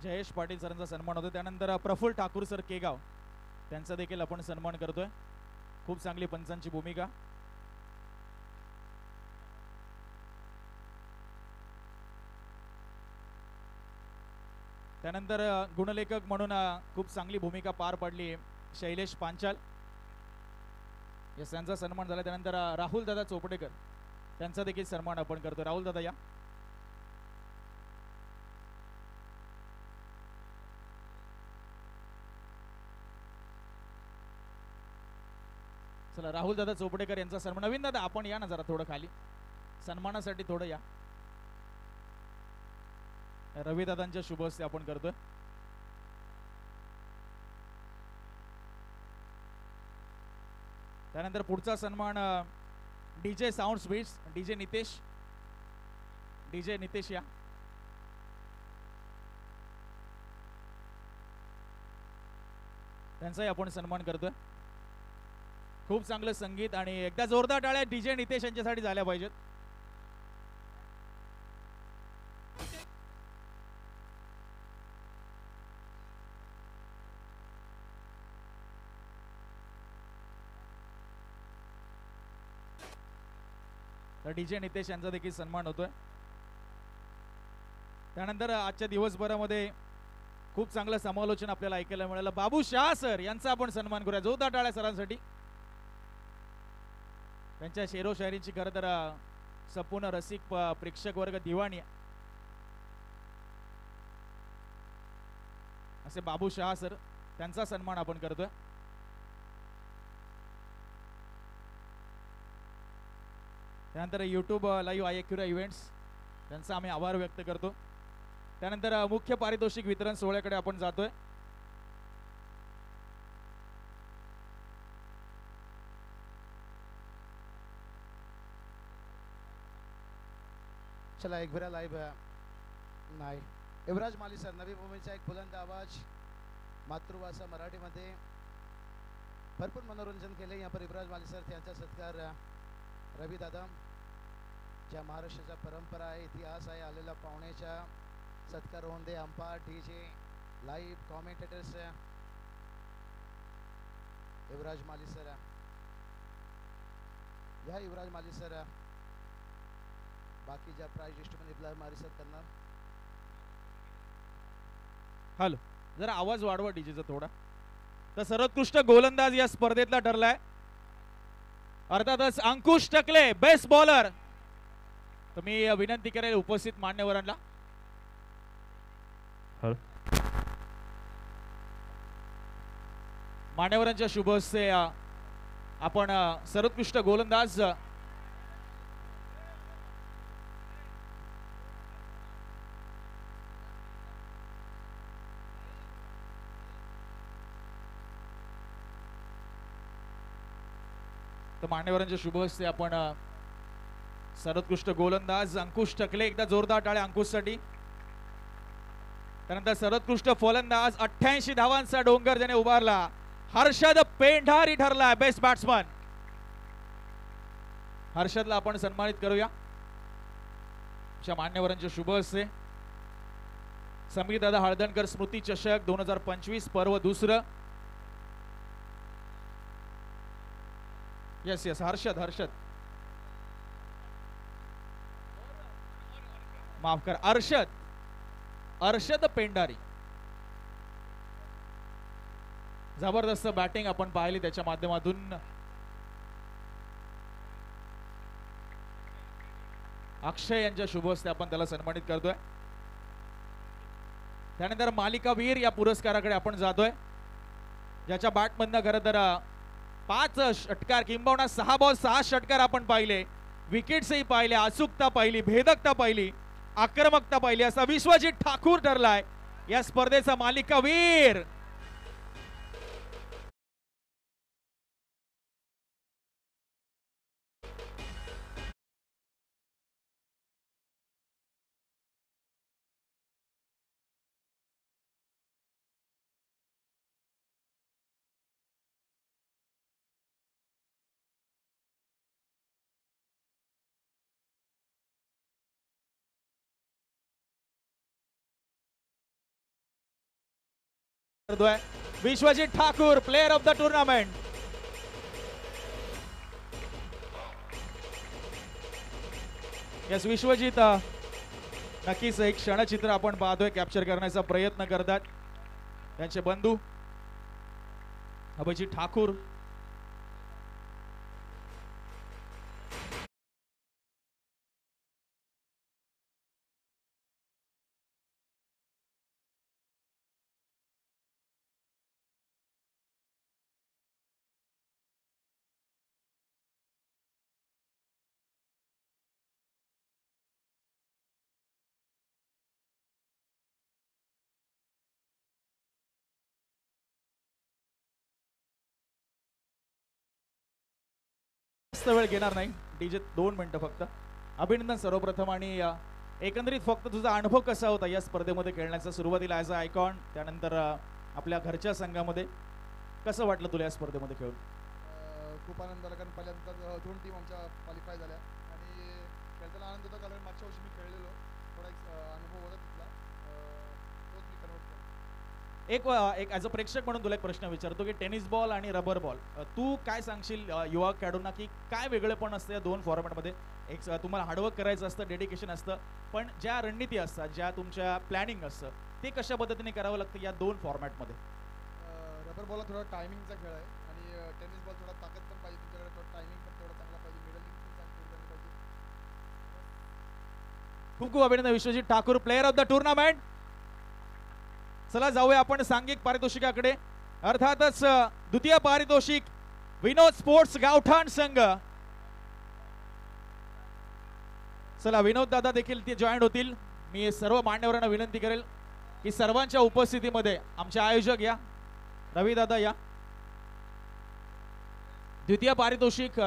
जयेश पाटील सरांचा सन्मान होतो. त्यानंतर प्रफुल्ल ठाकूर सर केगाव त्यांचा देखील आपण सन्मान करतोय. खूप चांगली पंचांची भूमिका. त्यानंतर गुणलेखक म्हणून खूप चांगली भूमिका पार पाडली शैलेश पांचाल, या त्यांचा सन्मान झाला. त्यानंतर राहुल दादा चोपडेकर त्यांचा देखील सन्मान आपण करतो. राहुल दादा या. चला राहुल दादा चोपडेकर यांचा सन्मान. नवीन दादा आपण या ना जरा थोडं खाली, सन्मानासाठी थोडं या. रवी दादांच्या शुभ हस्ते आपण करतोय. त्यानंतर पुढचा सन्मान DJ sound sweets DJ Nitesh या. त्यांचाही आपण सन्मान करतोय. खूप चांगलं संगीत आणि एकदा जोरदार टाळ्या डीजे नितेश यांच्यासाठी झाल्या पाहिजेत. तर डीजे नितेश यांचा देखील सन्मान होतोय. त्यानंतर आजच्या दिवसभरामध्ये खूप चांगलं समालोचन आपल्याला ऐकायला मिळालं. बाबू शाह सर यांचा आपण सन्मान करूया. जोरदार टाळ्या सरांसाठी. त्यांच्या शेरो शायरींची खरं तर संपूर्ण रसिक प्रेक्षक वर्ग दिवाणी असे बाबू शाह सर, त्यांचा सन्मान आपण करतोय. त्यानंतर यूट्यूब लाईव्ह आयक्युरा इव्हेंट्स त्यांचा आम्ही आभार व्यक्त करतो. त्यानंतर मुख्य पारितोषिक वितरण सोहळ्याकडे आपण जातोय. चला एक बार लाईव्ह नाही. युवराज माली सर, नवी मुंबईचा एक बुलंद आवाज, मातृभाषा मराठीमध्ये भरपूर मनोरंजन केले. यहाँ पर युवराज माली सर त्यांचा सत्कार रवी दादा, ज्या महाराष्ट्राच्या परंपरा आहे, इतिहास आहे, आलेल्या पाहुण्याच्या सत्कार होऊन दे. अंपायर, डीजे, लाईव्ह कॉमेंटेटर्स युवराज माली सर या. युवराज माली सर बाकी ज्या प्राइज लिस्टमध्ये युवराज माली सर करणार. हॅलो, जरा आवाज वाढवा डीजेचा थोडा. तर सर्वोत्कृष्ट गोलंदाज या स्पर्धेतला ठरलाय अर्थातच अंकुश टकले, बेस्ट बॉलर. तर मी विनंती करेल उपस्थित मान्यवरांना. मान्यवरांच्या शुभ हस्ते आपण सर्वोत्कृष्ट गोलंदाज तर मान्यवरांच्या शुभ हस्ते आपण सर्वोत्कृष्ट गोलंदाज अंकुश टकले, एकदा जोरदार टाळ्या अंकुशसाठी. त्यानंतर सर्वोत्कृष्ट फलंदाज 88 धावांचा डोंगर ज्याने उभारला हर्षद पेंढारी ठरला बेस्ट बॅट्समन. हर्षदला आपण सन्मानित करूया. मान्यवरांच्या शुभ हस्ते समीर दादा हळदणकर स्मृती चषक 2025 पर्व दुसरं. यस यस हर्षद माफ कर, अर्षद पेंढारी. जबरदस्त बॅटिंग आपण पाहिली त्याच्या माध्यमातून. अक्षय यांच्या शुभ हस्ते आपण त्याला सन्मानित करतोय. त्यानंतर मालिकावीर या पुरस्काराकडे आपण जातोय, ज्याच्या बॅटमधनं खरं तर 5 षटकार किंबहुना 6 बॉल 6 षटकार आपण पाहिले, विकेट्सही पाहिले, अचूकता पाहिली, भेदकता पाहिली, आक्रमकता पाहिली, असा विश्वजित ठाकूर ठरलाय या स्पर्धेचा मालिकावीर. करतोय Vishwajit Thakur, player of the tournament. Yes Vishwajit, नक्कीच एक क्षणचित्र आपण पाहतोय, कॅप्चर करण्याचा प्रयत्न करतात त्यांचे बंधू अभिजित ठाकूर. वेळ घेणार नाही डीजे, 2 मिनिटं फक्त. अभिनंदन सर्वप्रथम. आणि एकंदरीत फक्त तुझा अनुभव कसा होता या स्पर्धेमध्ये खेळण्याचा? सुरुवातीला ॲज अ आयकॉन, त्यानंतर आपल्या घरच्या संघामध्ये कसं वाटलं तुला या स्पर्धेमध्ये खेळून? खूप आनंद झाला, कारण पहिल्यांदा 2 टीम आमच्या क्वालिफाय झाल्या आणि खेळताना आनंद होता, कारण मागच्या वर्षी मी खेळलेलो, थोडा एक अनुभव होता तिथला, तोच मी कन्वर्ट केला. एक ॲज अ प्रेक्षक म्हणून तुला एक प्रश्न विचारतो की टेनिस बॉल आणि रबर बॉल, तू काय सांगशील युवा खेळाडूंना की काय वेगळेपण असतं या 2 फॉर्मॅटमध्ये? एक तुम्हाला हार्डवर्क करायचं असतं, डेडिकेशन असतं, पण ज्या रणनीती असतात, ज्या तुमच्या प्लॅनिंग असतं, ते कशा पद्धतीने करावं लागतं या 2 फॉर्मॅटमध्ये? रबर बॉलला थोडा टायमिंगचा खेळ आहे आणि टेनिस बॉल थोडा ताकद पण पाहिजे तुमच्याकडे, थोडा टायमिंग पण तेवढा चांगला पाहिजे, मिडल लिंक पण चांगली पाहिजे. खूप खूप अभिनंदन Vishwajit Thakur, player of the tournament. चला जाऊया आपण सांघिक पारितोषिकाकडे. अर्थातच द्वितीय पारितोषिक विनोद स्पोर्ट्स गावठाण संघ. चला विनोद दादा देखील ते जॉईन होतील. मी सर्व मान्यवरांना विनंती करेल की सर्वांच्या उपस्थितीमध्ये आमचे आयोजक या, रवी दादा या. द्वितीय पारितोषिक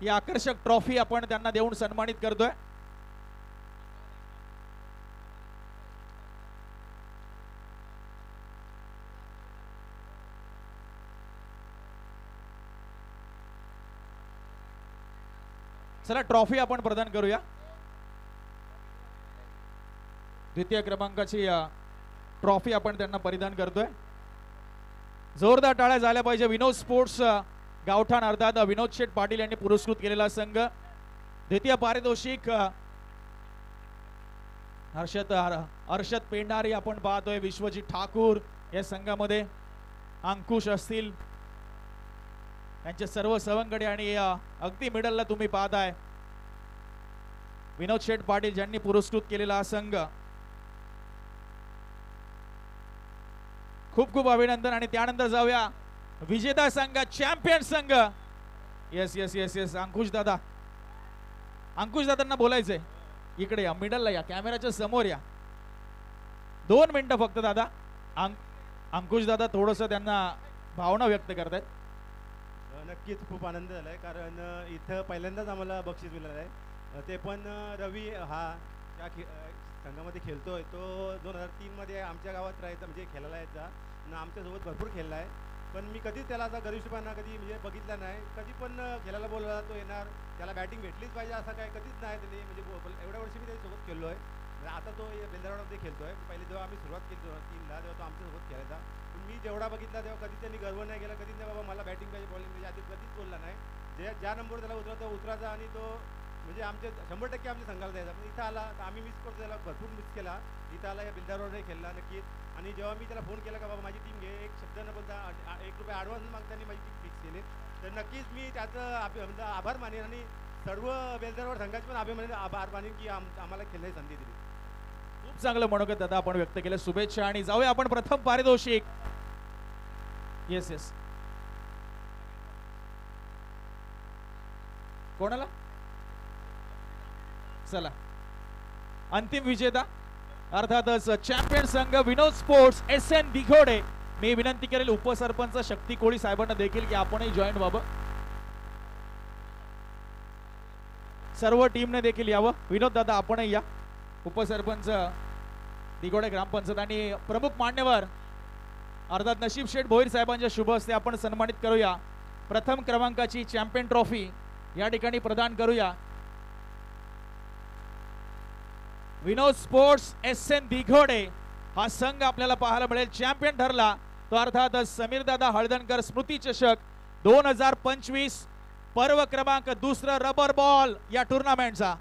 ही आकर्षक ट्रॉफी आपण त्यांना देऊन सन्मानित करतोय. चला ट्रॉफी आपण प्रदान करूया. द्वितीय क्रमांकाची ट्रॉफी आपण त्यांना परिधान करतोय. जोरदार टाळ्या झाल्या पाहिजे. विनोद स्पोर्ट्स गावठाण, अर्थात विनोद शेठ पाटील यांनी पुरस्कृत केलेला संघ. द्वितीय पारितोषिक हर्षद पेंढारी आपण पाहतोय. विश्वजित ठाकूर या संघामध्ये अंकुश असतील, त्यांचे सर्व सवंगडी, आणि अगदी मिडलला तुम्ही पाहताय विनोद शेठ पाटील ज्यांनी पुरस्कृत केलेला हा संघ. खूप खूप अभिनंदन. आणि त्यानंतर जाऊया विजेता संघ, चॅम्पियन संघ. येस येस येस येस अंकुश दादा, अंकुश दादांना बोलायचंय. इकडे या, मिडलला या, कॅमेराच्या समोर या. 2 मिनिटं फक्त दादा. अंकुश दादा थोडस त्यांना भावना व्यक्त करतायत. नक्कीच खूप आनंद झाला आहे, कारण इथं पहिल्यांदाच आम्हाला बक्षीस मिळालं आहे. ते पण रवी हा ज्या संघामध्ये खेळतोय तो 2003 मध्ये आमच्या गावात राहायचा, म्हणजे खेळायला यायचा आणि आमच्यासोबत भरपूर खेळला आहे. पण मी कधीच त्याला असा गरिष्ठपणा कधी म्हणजे बघितला नाही. कधी पण खेळायला बोलला तो येणार, त्याला बॅटिंग भेटलीच पाहिजे असं काय कधीच नाही त्याने, म्हणजे एवढ्या वर्षी मी त्याच्यासोबत खेळलो आहे. आता तो बेंदारामध्ये खेळतोय. पहिले जेव्हा आम्ही सुरुवात केली 2003ला तेव्हा तो आमच्यासोबत खेळायचा. पण मी जेवढा बघितला तेव्हा कधी त्यांनी गर्व नाही केला, कधीच नाही बाबा मला बॅटिंग पाहिजे, बॉलिंग पाहिजे, आधी कधीच बोलला नाही. ज्या नंबर त्याला उतरायचा आणि तो म्हणजे आमचे 100% आमच्या संघाला द्यायचा. पण इथं आला तर आम्ही मिस करतो, त्याला भरपूर मिस केला. इथं आला या बिल्दारवर खेळला नक्कीच. आणि जेव्हा मी त्याला फोन केला का बाबा माझी टीम घे, एक शब्द न बोलता 1 रुपया ॲडव्हान्स मागताना माझी टीम फिक्स केली, तर नक्कीच मी त्याचं आभार मानेन आणि सर्व बेलदारवर संघाचे पण आभार मानेन की आम्हाला खेळण्याची संधी दिली. खूप चांगलं मनोगत दादा आपण व्यक्त केलं, शुभेच्छा. आणि जाऊया आपण प्रथम पारितोषिक. येस येस कोणाला? चला अंतिम विजेता अर्थातच चॅम्पियन संघ विनोद स्पोर्ट्स SN दिघोडे. मी विनंती करेल उपसरपंच शक्ती कोळी साहेबांना देखील की आपणही जॉईन व्हावं, सर्व टीमने देखील यावं. विनोद दादा आपणही या. उपसरपंच दिघोडे ग्रामपंचायत आणि प्रमुख मान्यवर अर्थात नशीब शेठ भोईर साहेबांच्या शुभ हस्ते आपण सन्मानित करूया. प्रथम क्रमांकाची चॅम्पियन ट्रॉफी या ठिकाणी प्रदान करूया. विनोद स्पोर्ट्स SN दिघोडे हा संघ आपल्याला पाहायला मिळेल चॅम्पियन ठरला. तो अर्थातच समीरदादा हळदणकर स्मृती चषक 2025 पर्व क्रमांक दुसरा रबर बॉल या टुर्नामेंटचा.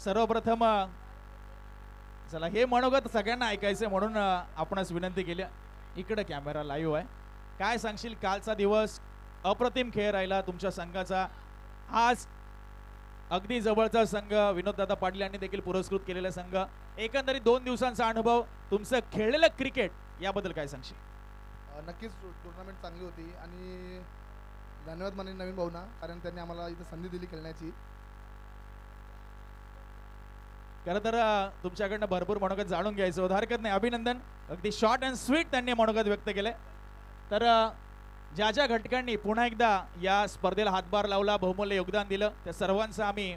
सर्वप्रथम चला हे मनोगत सगळ्यांना ऐकायचं म्हणून आपणच विनंती केली. इकडे कॅमेरा लाईव्ह आहे. काय सांगशील कालचा दिवस अप्रतिम खेळ राहिला तुमच्या संघाचा. आज अगदी जवळचा संघ विनोददादा पाटील यांनी देखील पुरस्कृत केलेला संघ. एकंदरीत 2 दिवसांचा अनुभव तुमचं खेळलेलं क्रिकेट याबद्दल काय सांगशील? नक्कीच टुर्नामेंट चांगली होती आणि धन्यवाद माने नवीन भाऊना, कारण त्यांनी आम्हाला इथं संधी दिली खेळण्याची. खरं तर तुमच्याकडनं भरपूर मनोगत जाणून घ्यायचं होतं, हरकत नाही. अभिनंदन. अगदी शॉर्ट अँड स्वीट त्यांनी मनोगत व्यक्त केले. तर ज्या ज्या घटकांनी पुन्हा एकदा या स्पर्धेला हातभार लावला, बहुमूल्य योगदान दिलं, त्या सर्वांचं आम्ही